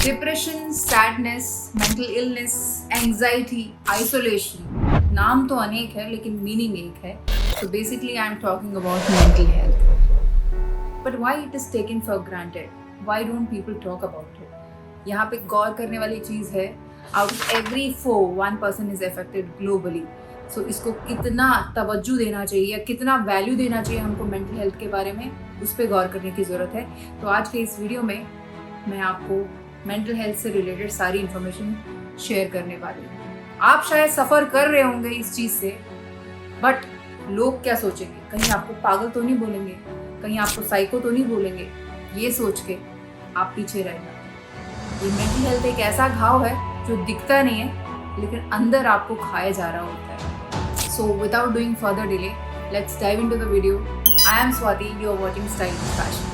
Depression, sadness, mental illness, anxiety, isolation, नाम तो अनेक है लेकिन मीनिंग एक है. So basically I am talking about mental health. But why it is taken for granted? Why don't people talk about it? यहाँ पे गौर करने वाली चीज़ है, out of every 4, 1 person is affected globally. So इसको कितना तवज्जो देना चाहिए या कितना वैल्यू देना चाहिए हमको मेंटल हेल्थ के बारे में, उस पर गौर करने की ज़रूरत है. तो आज के इस वीडियो में मैं आपको मेंटल हेल्थ से रिलेटेड सारी इन्फॉर्मेशन शेयर करने वाली हूँ. आप शायद सफ़र कर रहे होंगे इस चीज़ से, बट लोग क्या सोचेंगे? कहीं आपको पागल तो नहीं बोलेंगे, कहीं आपको साइको तो नहीं बोलेंगे? ये सोच के आप पीछे रहना. ये मेंटल हेल्थ एक ऐसा घाव है जो दिखता नहीं है लेकिन अंदर आपको खाया जा रहा होता है. So without doing further delay, let's dive into the video. I am Swati, you are watching style and fashion.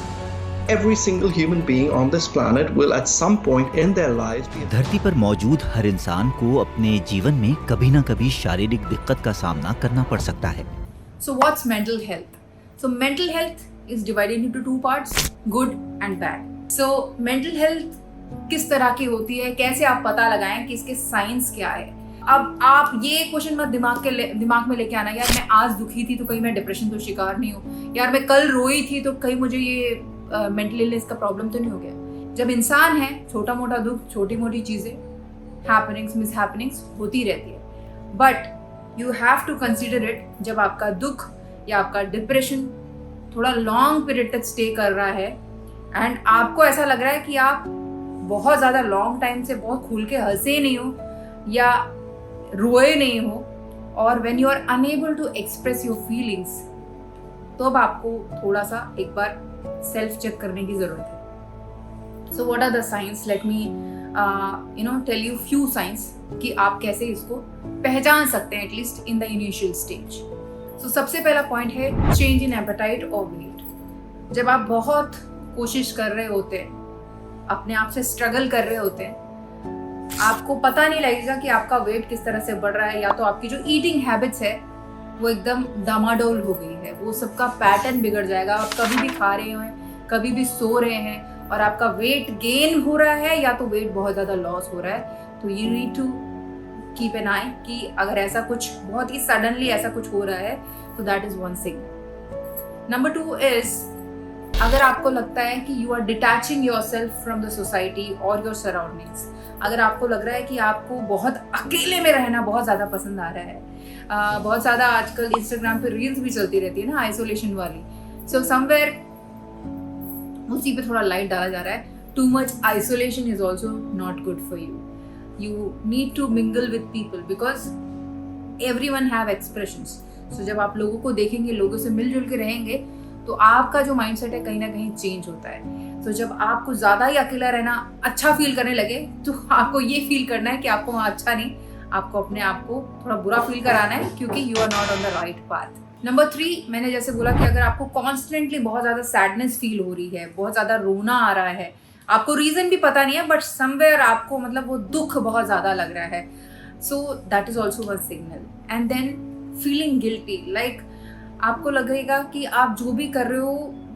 Every single human being on this planet will at some point in their lives be. धरती पर मौजूद हर इंसान को अपने जीवन में कभी ना कभी शारीरिक दिक्कत का सामना करना पड़ सकता है. So what's mental health? So mental health is divided into 2 parts, good and bad. So mental health किस तरह की होती है, कैसे आप पता लगाएं कि इसके साइंस क्या है? अब आप ये क्वेश्चन मत दिमाग में लेके आना, यार मैं आज दुखी थी तो कहीं मैं डिप्रेशन तो शिकार नहीं हूँ, यार मैं कल रोई थी तो कहीं मुझे ये मेंटल इलनेस का प्रॉब्लम तो नहीं हो गया. जब इंसान है, छोटा मोटा दुख, छोटी मोटी चीज़ें, हैपनिंग्स, मिस हैपनिंग्स होती रहती है. But you have to consider it जब आपका दुख या आपका डिप्रेशन थोड़ा लॉन्ग पीरियड तक स्टे कर रहा है एंड आपको ऐसा लग रहा है कि आप बहुत ज़्यादा लॉन्ग टाइम से बहुत खुल के हंसे नहीं हो या रोए नहीं हो, और when you are unable to express your feelings, तो अब आपको थोड़ा सा एक बार सेल्फ चेक करने की ज़रूरत है. So what are the science? Let me tell you few science कि आप कैसे इसको पहचान सकते हैं at least in the initial stage. So सबसे पहला पॉइंट है चेंज इन एपेटाइट और वेट. जब आप बहुत कोशिश कर रहे होते हैं, अपने आप से स्ट्रगल कर रहे होते हैं, आपको पता नहीं लगेगा कि आपका वेट किस तरह से बढ़ रहा है, या तो आपकी जो ईटिंग हैबिट्स है वो एकदम डामाडोल हो गई है, वो सबका पैटर्न बिगड़ जाएगा. आप कभी भी खा रहे हैं, कभी भी सो रहे हैं और आपका वेट गेन हो रहा है या तो वेट बहुत ज़्यादा लॉस हो रहा है, तो you need to keep an eye कि अगर ऐसा कुछ बहुत ही सडनली ऐसा कुछ हो रहा है तो that is one signal. Number 2 is, अगर आपको लगता है कि you are detaching yourself from the society और योर सराउंडिंग्स, अगर आपको लग रहा है कि आपको बहुत अकेले में रहना बहुत ज़्यादा पसंद आ रहा है, बहुत ज़्यादा आजकल इंस्टाग्राम पे रील्स भी चलती रहती है ना आइसोलेशन वाली, सो समवेयर उसी पे थोड़ा लाइट डाला जा रहा है. Too much isolation is also not good for you. You need to mingle with people because everyone have expressions. So जब आप लोगों को देखेंगे, लोगों से मिलजुल के रहेंगे, तो आपका जो माइंडसेट है कहीं ना कहीं चेंज होता है. तो जब आपको ज़्यादा ही अकेला रहना अच्छा फील करने लगे, तो आपको ये फील करना है कि आपको वहाँ अच्छा नहीं, आपको अपने आप को थोड़ा बुरा फील कराना है क्योंकि you are not on the right path. Number 3, मैंने जैसे बोला कि अगर आपको कॉन्स्टेंटली बहुत ज़्यादा सैडनेस फील हो रही है, बहुत ज़्यादा रोना आ रहा है, आपको रीज़न भी पता नहीं है बट समवेयर आपको मतलब वो दुख बहुत ज़्यादा लग रहा है, so that is also one signal. And than feeling guilty, like आपको लगेगा कि आप जो भी कर रहे हो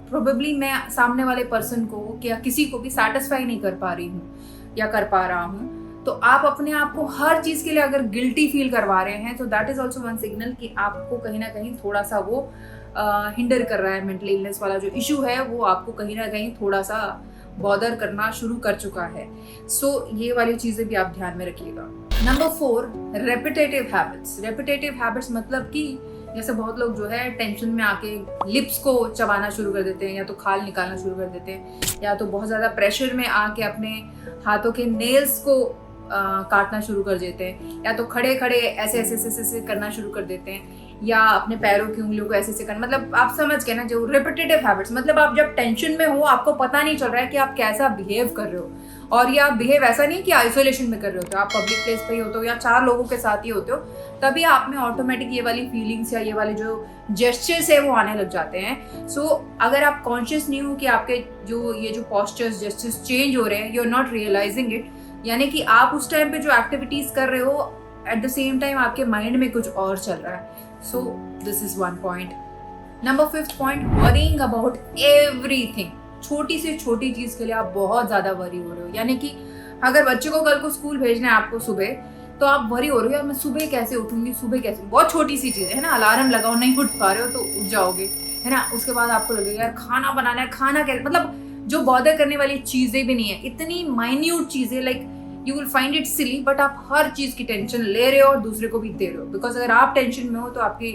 प्रोबेबली मैं सामने वाले पर्सन को या किसी को भी सेटिस्फाई नहीं कर पा रही हूँ या कर पा रहा हूँ, तो आप अपने आप को हर चीज़ के लिए अगर गिल्टी फील करवा रहे हैं, तो that is also one signal कि आपको कहीं ना कहीं थोड़ा सा वो हिंडर कर रहा है. मेंटल इलनेस वाला जो इशू है वो आपको कहीं ना कहीं थोड़ा सा बॉदर करना शुरू कर चुका है. सो ये वाली चीज़ें भी आप ध्यान में रखिएगा. Number 4, repetitive habits. Repetitive habits मतलब कि जैसे बहुत लोग जो है टेंशन में आके लिप्स को चबाना शुरू कर देते हैं, या तो खाल निकालना शुरू कर देते हैं, या तो बहुत ज़्यादा प्रेशर में आके अपने हाथों के नेल्स को काटना शुरू कर देते हैं, या तो खड़े खड़े ऐसे ऐसे ऐसे ऐसे करना शुरू कर देते हैं, या अपने पैरों की उंगलियों को ऐसे ऐसे करना. मतलब आप समझ गए ना, जो रिपीटेटिव हैबिट्स, मतलब आप जब टेंशन में हो आपको पता नहीं चल रहा है कि आप कैसा बिहेव कर रहे हो, और ये आप बिहेव ऐसा नहीं कि आइसोलेशन में कर रहे होते हो, आप पब्लिक प्लेस पे ही होते हो या 4 लोगों के साथ ही होते हो, तभी आप में ऑटोमेटिक ये वाली फीलिंग्स या ये वाले जो जेस्चर्स है वो आने लग जाते हैं. सो अगर आप कॉन्शियस नहीं हो कि आपके जो पॉस्चर्स, जेस्चर्स चेंज हो रहे हैं, you are not realising it, यानी कि आप उस टाइम पे जो एक्टिविटीज कर रहे हो एट द सेम टाइम आपके माइंड में कुछ और चल रहा है. So this is one point. Number 5th point, worrying about everything. छोटी से छोटी चीज़ के लिए आप बहुत ज़्यादा वरी हो रहे हो, यानी कि अगर बच्चे को कल को स्कूल भेजना है आपको सुबह, तो आप वरी हो रहे हो यार मैं सुबह कैसे उठूंगी, सुबह कैसे, बहुत छोटी सी चीज़ है ना, अलार्म लगाओ नहीं उठ पा रहे हो तो उठ जाओगे, है ना। उसके बाद आपको लगेगा यार खाना बनाना है, खाना कैसे, मतलब जो बॉदर करने वाली चीज़ें भी नहीं है, इतनी माइन्यूट चीज़ें, like you will find it silly, but आप हर चीज़ की टेंशन ले रहे हो और दूसरे को भी दे रहे हो। बिकॉज अगर आप टेंशन में हो तो आपकी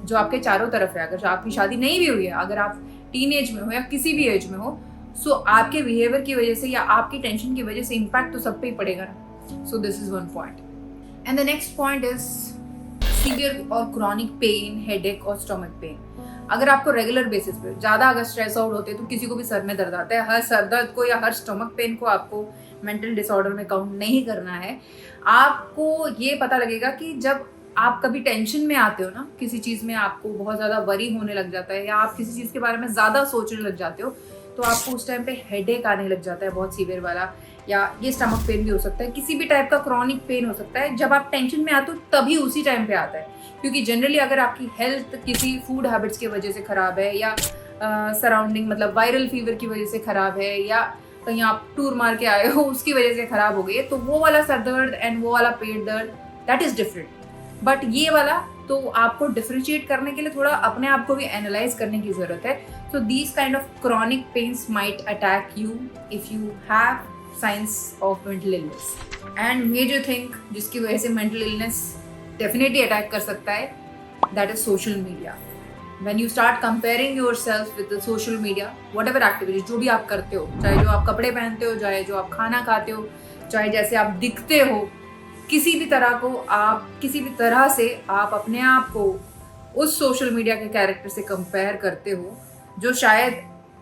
जो आपके चारों तरफ है, अगर आपकी शादी नहीं भी हुई है, अगर आप टीन एज में हो या किसी भी एज में हो, सो आपके बिहेवियर की वजह से या आपकी टेंशन की वजह से इम्पैक्ट तो सब पे ही पड़ेगा ना। सो this is one point. And the next point is severe और क्रॉनिक पेन, हेडेक और स्टमक पेन। अगर आपको रेगुलर बेसिस पे ज़्यादा अगर स्ट्रेस आउट होते हैं तो किसी को भी सर में दर्द आता है, हर सर दर्द को या हर स्टमक पेन को आपको मेंटल डिसऑर्डर में काउंट नहीं करना है। आपको ये पता लगेगा कि जब आप कभी टेंशन में आते हो ना, किसी चीज़ में आपको बहुत ज़्यादा वरी होने लग जाता है या आप किसी चीज़ के बारे में ज़्यादा सोचने लग जाते हो, तो आपको उस टाइम पे हेडेक आने लग जाता है बहुत सीवियर वाला, या ये स्टमक पेन भी हो सकता है, किसी भी टाइप का क्रॉनिक पेन हो सकता है। जब आप टेंशन में आते हो तभी उसी टाइम पे आता है, क्योंकि जनरली अगर आपकी हेल्थ किसी फूड हैबिट्स की वजह से ख़राब है या सराउंडिंग मतलब वायरल फीवर की वजह से ख़राब है या कहीं आप टूर मार के आए हो उसकी वजह से ख़राब हो गई है, तो वो वाला सर दर्द एंड वो वाला पेट दर्द दैट इज़ डिफरेंट। बट ये वाला तो आपको डिफरेंशिएट करने के लिए थोड़ा अपने आप को भी एनालाइज करने की ज़रूरत है। So these kind of chronic pains might attack you if you have signs of mental illness. And major thing जिसकी वजह से मेंटल इलनेस डेफिनेटली अटैक कर सकता है, that is social media. When you start comparing yourself with the social media, whatever activity, जो भी आप करते हो, चाहे जो आप कपड़े पहनते हो, चाहे जो आप खाना खाते हो, चाहे जैसे आप दिखते हो, किसी भी तरह को आप किसी भी तरह से आप अपने आप को उस सोशल मीडिया के कैरेक्टर से कंपेयर करते हो जो शायद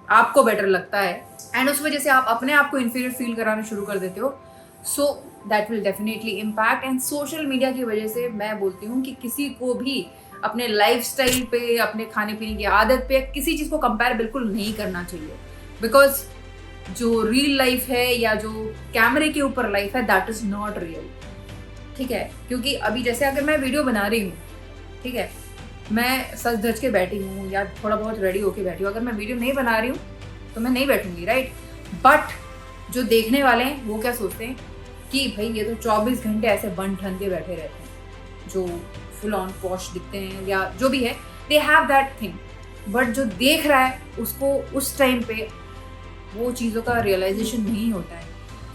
आपको बेटर लगता है, एंड उस वजह से आप अपने आप को इन्फीरियर फील कराना शुरू कर देते हो। So that will definitely impact. And social media की वजह से मैं बोलती हूँ कि किसी को भी अपने लाइफस्टाइल पे, अपने खाने पीने की आदत पे किसी चीज़ को कंपेयर बिल्कुल नहीं करना चाहिए, बिकॉज जो रियल लाइफ है या जो कैमरे के ऊपर लाइफ है दैट इज़ नॉट रियल, ठीक है। क्योंकि अभी जैसे अगर मैं वीडियो बना रही हूँ, ठीक है, मैं सज धज के बैठी हूँ या थोड़ा बहुत रेडी होके बैठी हूँ, अगर मैं वीडियो नहीं बना रही हूँ तो मैं नहीं बैठूंगी, राइट। बट जो देखने वाले हैं वो क्या सोचते हैं कि भाई ये तो 24 घंटे ऐसे बन ठन के बैठे रहते हैं, जो फुल ऑन पॉश दिखते हैं या जो भी है, they have that thing. But जो देख रहा है उसको उस टाइम पे वो चीज़ों का रियलाइजेशन नहीं होता है।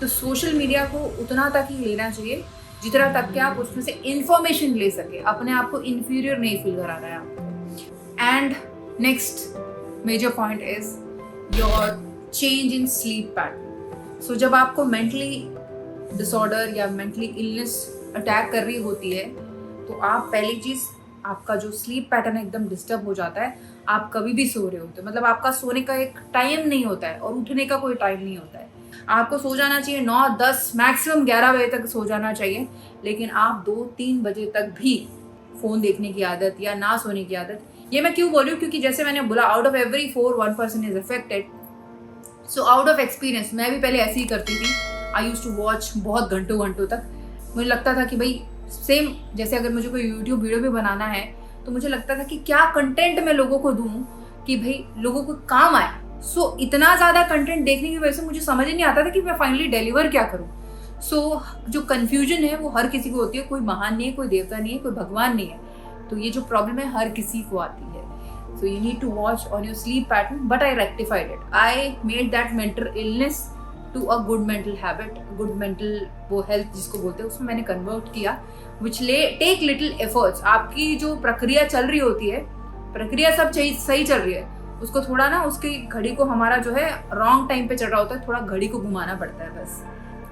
तो सोशल मीडिया को उतना तक ही लेना चाहिए जितना तक कि आप उसमें से इंफॉर्मेशन ले सके, अपने आप को इन्फीरियर नहीं फील करा रहा है आपको। And next major point is your change in sleep pattern. So जब आपको मेंटली डिसऑर्डर या मेंटली इलनेस अटैक कर रही होती है तो आप पहली चीज़, आपका जो स्लीप पैटर्न एकदम डिस्टर्ब हो जाता है। आप कभी भी सो रहे होते हो, मतलब आपका सोने का एक टाइम नहीं होता है और उठने का कोई टाइम नहीं होता है। आपको सो जाना चाहिए 9, 10 मैक्सिमम 11 बजे तक सो जाना चाहिए, लेकिन आप 2-3 बजे तक भी फ़ोन देखने की आदत या ना सोने की आदत, ये मैं क्यों बोल रही हूँ क्योंकि जैसे मैंने बोला out of every 4 1 person is affected. So out of experience मैं भी पहले ऐसे ही करती थी। आई यूज टू वॉच बहुत घंटों तक। मुझे लगता था कि भाई सेम जैसे अगर मुझे कोई यूट्यूब वीडियो भी बनाना है तो मुझे लगता था कि क्या कंटेंट मैं लोगों को दूं कि भाई लोगों को काम आए। सो इतना ज़्यादा कंटेंट देखने की वजह से मुझे समझ ही नहीं आता था कि मैं फाइनली डिलीवर क्या करूं। सो जो कन्फ्यूजन है वो हर किसी को होती है, कोई महान नहीं है, कोई देवता नहीं है, कोई भगवान नहीं है। तो ये जो प्रॉब्लम है हर किसी को आती है। So you need to watch on your sleep pattern, but I rectified it. I made that mental illness to a good mental habit, good mental वो हेल्थ जिसको बोलते हैं, उसमें मैंने कन्वर्ट किया, विच टेक लिटिल एफर्ट्स। आपकी जो प्रक्रिया चल रही होती है, प्रक्रिया सब सही चल रही है, उसको थोड़ा ना उसकी घड़ी को हमारा जो है रॉन्ग टाइम पे चल रहा होता है, थोड़ा घड़ी को घुमाना पड़ता है बस।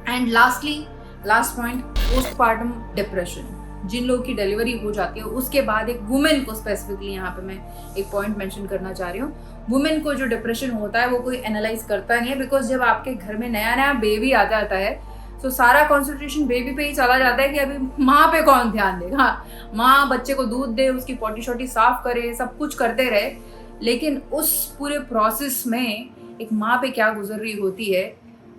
And last point, postpartum depression. जिन लोगों की डिलीवरी हो जाती है उसके बाद एक वुमेन को स्पेसिफिकली यहाँ पे मैं एक पॉइंट मेंशन करना चाह रही हूँ। वुमेन को जो डिप्रेशन होता है वो कोई एनालाइज करता नहीं है, बिकॉज जब आपके घर में नया बेबी आ जाता है तो सारा कॉन्सेंट्रेशन बेबी पे ही चला जाता है कि अभी माँ पे कौन ध्यान देगा। माँ बच्चे को दूध दे, उसकी पॉटी शॉटी साफ करे, सब कुछ करते रहे, लेकिन उस पूरे प्रोसेस में एक माँ पे क्या गुजर रही होती है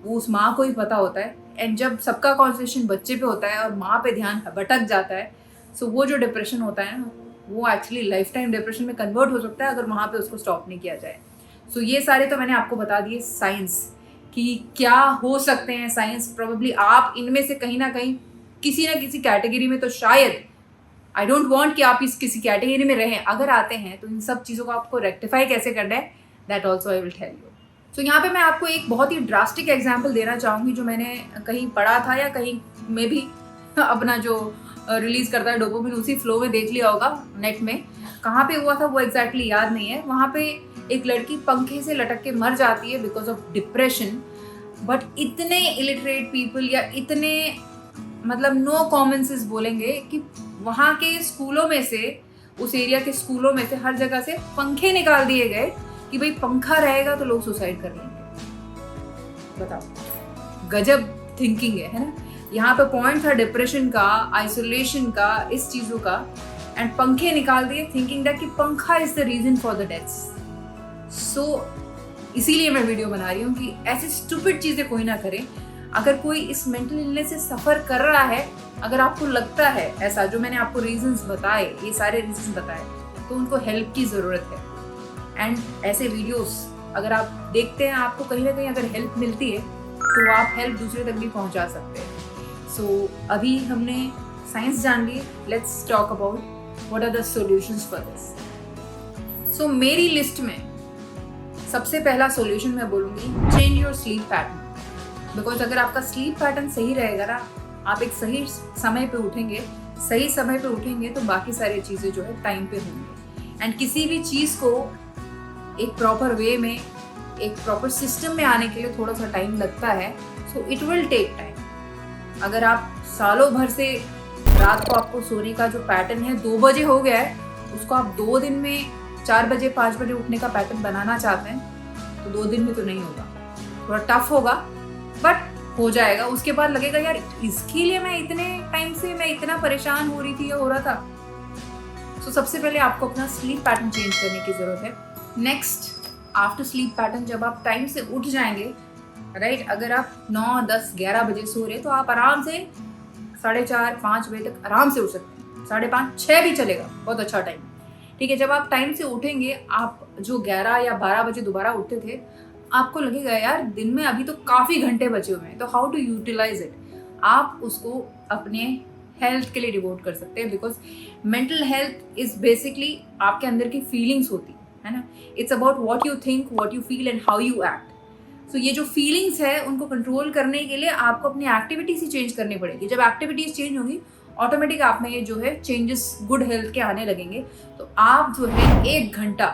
वो उस माँ को ही पता होता है। एंड जब सबका कॉन्सेंट्रेशन बच्चे पे होता है और माँ पे ध्यान भटक जाता है, सो वो जो डिप्रेशन होता है ना वो एक्चुअली लाइफ टाइम डिप्रेशन में कन्वर्ट हो सकता है अगर वहाँ पे उसको स्टॉप नहीं किया जाए। सो ये सारे तो मैंने आपको बता दिए साइंस कि क्या हो सकते हैं साइंस, प्रोबेबली आप इनमें से कहीं ना किसी कैटेगरी में, तो शायद आई डोंट वांट कि आप इस किसी कैटेगरी में रहें। अगर आते हैं तो इन सब चीज़ों को आपको रेक्टिफाई कैसे करना है, that also I will tell you. So यहाँ पे मैं आपको एक बहुत ही ड्रास्टिक एग्जाम्पल देना चाहूँगी जो मैंने कहीं पढ़ा था या कहीं में भी अपना जो रिलीज करता है डोपामिन उसी फ्लो में देख लिया होगा नेट में। कहाँ पे हुआ था वो एग्जैक्टली याद नहीं है। वहाँ पे एक लड़की पंखे से लटक के मर जाती है बिकॉज ऑफ डिप्रेशन। बट इतने इलिटरेट पीपल या इतने मतलब नो कॉमन सेंस बोलेंगे कि वहाँ के स्कूलों में से, उस एरिया के स्कूलों में से हर जगह से पंखे निकाल दिए गए कि भाई पंखा रहेगा तो लोग सुसाइड कर लेंगे। बताओ, गजब थिंकिंग है ना। यहाँ पे पॉइंट था डिप्रेशन का, आइसोलेशन का, इस चीज़ों का, एंड पंखे निकाल दिए थिंकिंग दैट कि पंखा is the reason for the deaths. So इसीलिए मैं वीडियो बना रही हूँ कि ऐसी स्टूपिड चीज़ें कोई ना करें। अगर कोई इस मेंटल इलनेस से सफ़र कर रहा है, अगर आपको लगता है ऐसा, जो मैंने आपको रीजंस बताए, ये सारे रीजंस बताए, तो उनको हेल्प की ज़रूरत है। एंड ऐसे वीडियोस अगर आप देखते हैं, आपको कहीं ना कहीं अगर हेल्प मिलती है तो आप हेल्प दूसरे तक भी पहुंचा सकते हैं। सो अभी हमने साइंस जान ली, let's talk about what are the solutions for this. So मेरी लिस्ट में सबसे पहला सॉल्यूशन मैं बोलूँगी, change your sleep pattern. Because अगर आपका स्लीप पैटर्न सही रहेगा ना, आप एक सही समय पे उठेंगे तो बाकी सारी चीज़ें जो है टाइम पे होंगी। एंड किसी भी चीज़ को एक प्रॉपर वे में, एक प्रॉपर सिस्टम में आने के लिए थोड़ा सा टाइम लगता है। So it will take time. अगर आप सालों भर से रात को आपको सोने का जो पैटर्न है 2 बजे हो गया है, उसको आप 2 दिन में 4 बजे 5 बजे उठने का पैटर्न बनाना चाहते हैं तो 2 दिन में तो नहीं होगा, थोड़ा टफ होगा, बट हो जाएगा। उसके बाद लगेगा यार इसके लिए मैं इतने टाइम से मैं इतना परेशान हो रही थी या हो रहा था। सो सबसे पहले आपको अपना स्लीप पैटर्न चेंज करने की ज़रूरत है। नेक्स्ट, आफ्टर स्लीप पैटर्न जब आप टाइम से उठ जाएंगे, राइट, अगर आप 9, 10, 11 बजे सो रहे तो आप आराम से 4:30, 5 बजे तक आराम से उठ सकते हैं। 5:30, 6 भी चलेगा, बहुत अच्छा टाइम। ठीक है, जब आप टाइम से उठेंगे, आप जो 11 या 12 बजे दोबारा उठते थे, आपको लगेगा यार दिन में अभी तो काफ़ी घंटे बचे हुए हैं, तो हाउ टू यूटिलाइज इट। आप उसको अपने हेल्थ के लिए डिवोट कर सकते हैं। Because mental health is basically आपके अंदर की फीलिंग्स होती है ना। It's about what you think, what you feel and how you act. So ये जो फीलिंग्स है उनको कंट्रोल करने के लिए आपको अपनी एक्टिविटीज ही चेंज करनी पड़ेगी। जब एक्टिविटीज चेंज होंगी, ऑटोमेटिक आप में ये जो है चेंजेस गुड हेल्थ के आने लगेंगे। तो आप जो है 1 घंटा,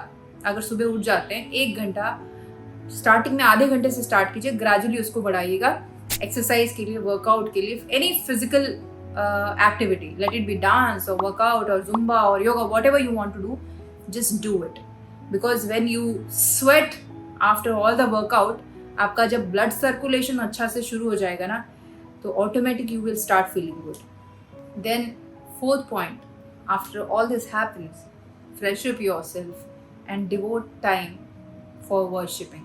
अगर सुबह उठ जाते हैं, 1 घंटा स्टार्टिंग में आधे घंटे से स्टार्ट कीजिए, ग्रेजुअली उसको बढ़ाइएगा। एक्सरसाइज के लिए, वर्कआउट के लिए, any physical activity, let it be dance or workout or zumba or yoga, whatever you want to do, just do it. Because when you sweat after all the workout, आपका जब blood circulation अच्छा से शुरू हो जाएगा ना, तो automatic you will start feeling good. Then 4th point, after all this happens, fresh up yourself and devote time for worshipping,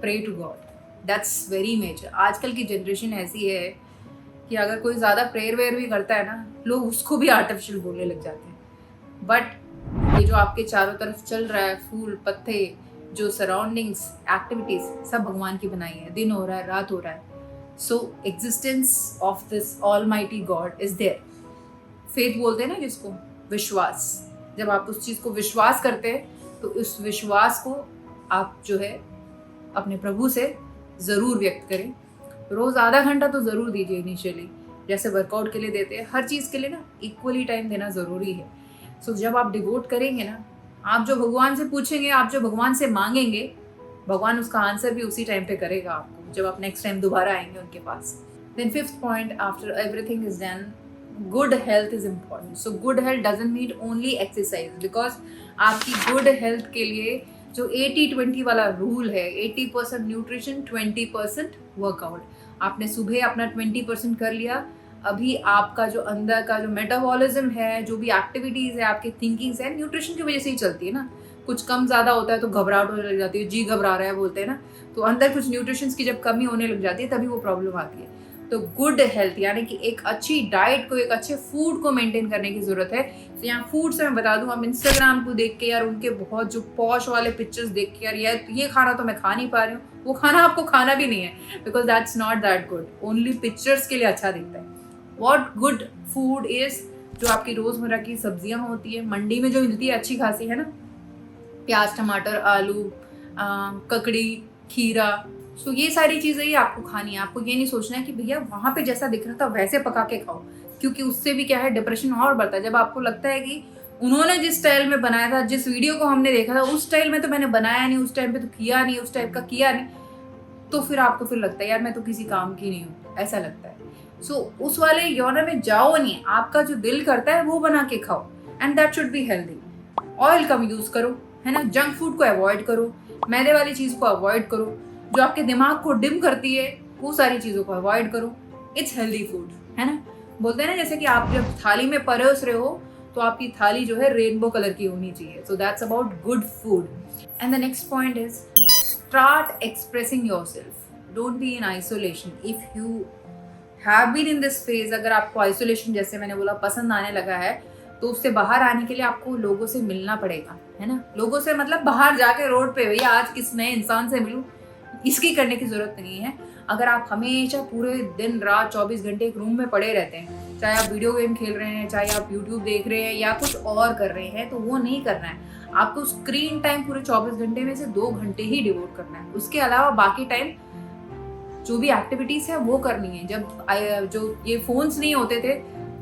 pray to God. That's very major. आजकल की जनरेशन ऐसी है कि अगर कोई ज़्यादा प्रेयर वेयर भी करता है ना, लोग उसको भी आर्टिफिशियल बोलने लग जाते हैं। बट ये जो आपके चारों तरफ चल रहा है, फूल पत्ते, जो सराउंडिंग्स, एक्टिविटीज़, सब भगवान की बनाई है। दिन हो रहा है, रात हो रहा है। So existence of this almighty God is there. Faith बोलते हैं ना जिसको, विश्वास। जब आप उस चीज़ को विश्वास करते हैं तो उस विश्वास को आप जो है अपने प्रभु से ज़रूर व्यक्त करें। रोज़ आधा घंटा तो ज़रूर दीजिए इनिशियली, जैसे वर्कआउट के लिए देते हैं। हर चीज़ के लिए ना इक्वली टाइम देना ज़रूरी है। सो जब आप डिवोट करेंगे ना, आप जो भगवान से पूछेंगे, आप जो भगवान से मांगेंगे, भगवान उसका आंसर भी उसी टाइम पे करेगा आपको, जब आप नेक्स्ट टाइम दोबारा आएंगे उनके पास। Then 5th point, after everything is done, good health is important. So good health doesn't mean only exercise. Because आपकी गुड हेल्थ के लिए जो 80-20 वाला रूल है, 80% न्यूट्रिशन, 20% वर्कआउट। आपने सुबह अपना 20% कर लिया, अभी आपका जो अंदर का जो मेटाबॉलिज्म है, जो भी एक्टिविटीज़ है, आपकी थिंकिंग्स है, न्यूट्रिशन की वजह से ही चलती है ना। कुछ कम ज़्यादा होता है तो घबराहट होने लग जाती है, जी घबरा रहा है बोलते हैं ना, तो अंदर कुछ न्यूट्रिशंस की जब कमी होने लग जाती है तभी वो प्रॉब्लम आती है। तो गुड हेल्थ यानी कि एक अच्छी डाइट को, एक अच्छे फूड को मेंटेन करने की ज़रूरत है। तो यहाँ फूड से मैं बता दूँ, हम इंस्टाग्राम को देख के यार उनके बहुत जो पॉश वाले पिक्चर्स देख के यार ये खाना तो मैं खा नहीं पा रही हूँ, वो खाना आपको खाना भी नहीं है, because that's not that good, only pictures के लिए अच्छा दिखता है। वॉट गुड फूड इज़, जो आपकी रोज़मर्रा की सब्जियाँ होती है, मंडी में जो मिलती है अच्छी खासी, है ना, प्याज, टमाटर, आलू, ककड़ी, खीरा, सो ये सारी चीज़ें ही आपको खानी है। आपको ये नहीं सोचना है कि भैया वहाँ पे जैसा दिख रहा था वैसे पका के खाओ, क्योंकि उससे भी क्या है, डिप्रेशन और बढ़ता है। जब आपको लगता है कि उन्होंने जिस स्टाइल में बनाया था, जिस वीडियो को हमने देखा था उस स्टाइल में तो मैंने बनाया नहीं, उस टाइम पे तो किया नहीं, उस टाइप का किया नहीं, तो फिर आपको फिर लगता है यार मैं तो किसी काम की नहीं हूँ, ऐसा लगता है। सो उस वाले जॉनर में जाओ नहीं, आपका जो दिल करता है वो बना के खाओ, and that should be healthy. Oil come use करो, है ना, जंक फूड को अवॉइड करो, मैदे वाली चीज़ को अवॉइड करो, जो आपके दिमाग को डिम करती है वो सारी चीज़ों को अवॉइड करो। इट्स हेल्दी फूड, है ना। बोलते हैं ना जैसे कि आप जब थाली में परोस रहे हो तो आपकी थाली जो है रेनबो कलर की होनी चाहिए। So that's about good food. And the next point is start expressing yourself, don't be in isolation. If you have been in this phase, अगर आपको आइसोलेशन जैसे मैंने बोला पसंद आने लगा है, तो उससे बाहर आने के लिए आपको लोगों से मिलना पड़ेगा, है ना। लोगों से मतलब बाहर जाके रोड पे, भैया आज किस नए इंसान से मिलूं, इसकी करने की ज़रूरत नहीं है। अगर आप हमेशा पूरे दिन रात 24 घंटे एक रूम में पड़े रहते हैं, चाहे आप वीडियो गेम खेल रहे हैं, चाहे आप यूट्यूब देख रहे हैं या कुछ और कर रहे हैं, तो वो नहीं करना है। आपको स्क्रीन टाइम पूरे 24 घंटे में से 2 घंटे ही डिवोट करना है। उसके अलावा बाकी टाइम जो भी एक्टिविटीज़ है वो करनी है। जब जो ये फ़ोन्स नहीं होते थे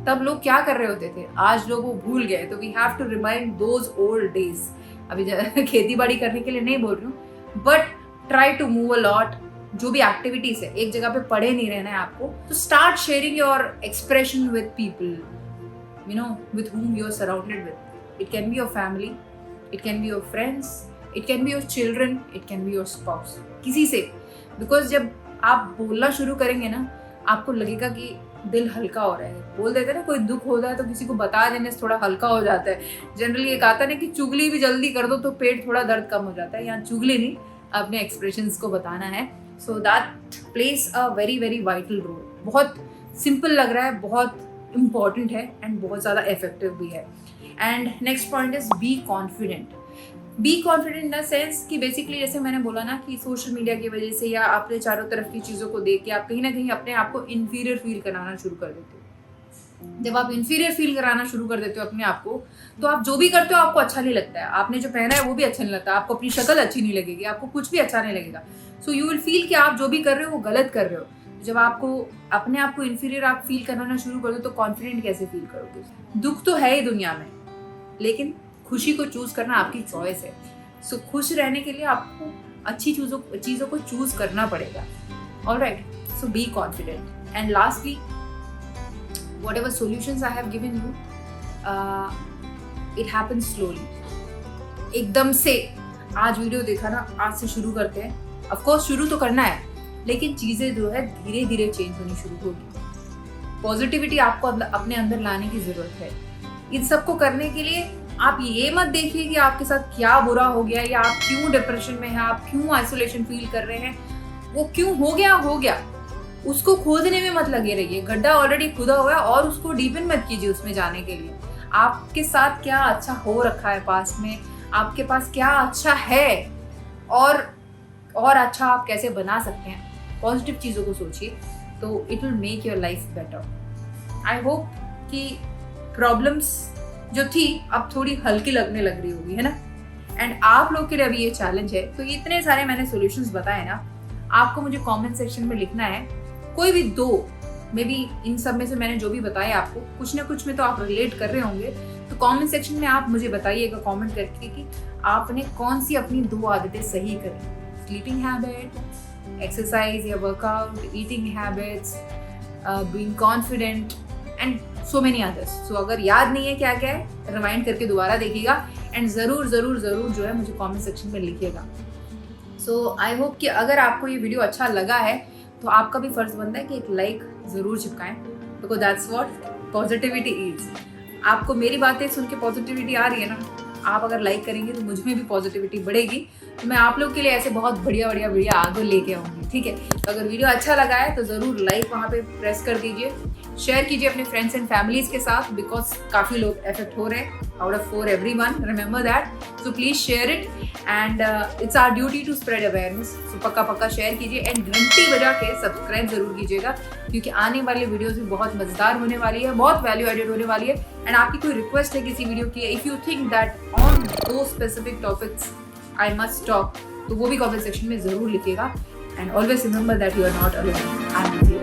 तब लोग क्या कर रहे होते थे, आज लोग वो भूल गए। तो we have to remind those old days. अभी खेती बाड़ी करने के लिए नहीं बोल रही हूँ, but try to move a lot. जो भी एक्टिविटीज है, एक जगह पे पड़े नहीं रहना है आपको। तो start sharing your expression with people, you know, with whom you are surrounded with. It can be your family, it can be your friends, it can be your children, it can be your spouse. किसी से, because जब आप बोलना शुरू करेंगे ना, आपको लगेगा कि दिल हल्का हो रहा है। बोल देते हैं ना, कोई दुख होता है तो किसी को बता देने से थोड़ा हल्का हो जाता है। जनरली एक आता है ना कि चुगली भी जल्दी कर दो तो पेट थोड़ा दर्द कम हो जाता है। यहाँ चुगली नहीं, अपने एक्सप्रेशंस को बताना है। So that places a very very vital role. बहुत सिंपल लग रहा है, बहुत इंपॉर्टेंट है एंड बहुत ज़्यादा इफेक्टिव भी है। And next point is be confident. Be confident in the sense कि बेसिकली जैसे मैंने बोला ना कि सोशल मीडिया की वजह से या अपने चारों तरफ की चीज़ों को देख के आप कहीं ना कहीं अपने आप को इन्फीरियर फील कराना शुरू कर देते हो। जब आप इन्फीरियर फील कराना शुरू कर देते हो अपने आप को, तो आप जो भी करते हो आपको अच्छा नहीं लगता है। आपने जो पहना है वो भी अच्छा नहीं लगता, आपको अपनी शक्ल अच्छी नहीं लगेगी, आपको कुछ भी अच्छा नहीं लगेगा। सो यू विल फील कि आप जो भी कर रहे हो वो गलत कर रहे हो। जब आपको अपने आप को इन्फीरियर आप फील करना शुरू कर दो तो कॉन्फिडेंट कैसे फील करोगे। दुख तो है ही दुनिया में, लेकिन खुशी को चूज करना आपकी चॉइस है। सो खुश रहने के लिए आपको अच्छी चीज़ों को चूज करना पड़ेगा। Alright, so be confident. And lastly, whatever solutions I have given you, it happens slowly. एकदम से आज वीडियो देखा ना, आज से शुरू करते हैं। ऑफ कोर्स शुरू तो करना है, लेकिन चीज़ें जो है धीरे धीरे चेंज होनी शुरू होगी। पॉजिटिविटी आपको अपने अंदर लाने की ज़रूरत है। इन सबको करने के लिए आप ये मत देखिए कि आपके साथ क्या बुरा हो गया या आप क्यों डिप्रेशन में हैं, आप क्यों आइसोलेशन फील कर रहे हैं। वो क्यों हो गया, उसको खोदने में मत लगे रहिए। गड्ढा ऑलरेडी खुदा हुआ है और उसको डीपन मत कीजिए उसमें जाने के लिए। आपके साथ क्या अच्छा हो रखा है पास्ट में, आपके पास क्या अच्छा है और अच्छा आप कैसे बना सकते हैं, पॉजिटिव चीज़ों को सोचिए, तो it will make your life better. I hope कि प्रॉब्लम्स जो थी अब थोड़ी हल्की लगने लग रही होगी, है ना। एंड आप लोग के लिए अभी ये चैलेंज है, तो ये इतने सारे मैंने सॉल्यूशंस बताए ना, आपको मुझे कमेंट सेक्शन में लिखना है कोई भी 2, मे बी इन सब में से मैंने जो भी बताया आपको कुछ ना कुछ में तो आप रिलेट कर रहे होंगे। तो कमेंट सेक्शन में आप मुझे बताइएगा कमेंट करके कि आपने कौन सी अपनी 2 आदतें सही करी। स्लीपिंग हैबिट, एक्सरसाइज या workout, eating habits, being confident and so many others. So अगर याद नहीं है क्या क्या है, रिमाइंड करके दोबारा देखिएगा एंड ज़रूर जो है मुझे कमेंट सेक्शन में लिखिएगा। सो आई होप कि अगर आपको ये वीडियो अच्छा लगा है तो आपका भी फर्ज बनता है कि एक लाइक ज़रूर चिपकाएं, because that's what positivity is. आपको मेरी बातें सुन के पॉजिटिविटी आ रही है ना, आप अगर लाइक करेंगे तो मुझ में भी पॉजिटिविटी बढ़ेगी। तो मैं आप लोग के लिए ऐसे बहुत बढ़िया बढ़िया वीडियो आगे लेके आऊँगी, ठीक है। तो अगर वीडियो अच्छा लगा है तो ज़रूर लाइक वहाँ पे प्रेस कर दीजिए, शेयर कीजिए अपने फ्रेंड्स एंड फैमिलीज के साथ, बिकॉज काफ़ी लोग अफेक्ट हो रहे हैं, out of 4 everyone, remember that. So please share it and it's our duty to spread awareness. So पक्का शेयर कीजिए एंड घंटी बजा के सब्सक्राइब जरूर कीजिएगा, क्योंकि आने वाले वीडियोस भी बहुत मजेदार होने वाली है, बहुत वैल्यू एडेड होने वाली है। एंड आपकी कोई रिक्वेस्ट है किसी वीडियो की, if you think that on दो specific topics I must talk, तो वो भी कमेंट सेक्शन में ज़रूर लिखिएगा। And always remember that you are not alone, I am with you.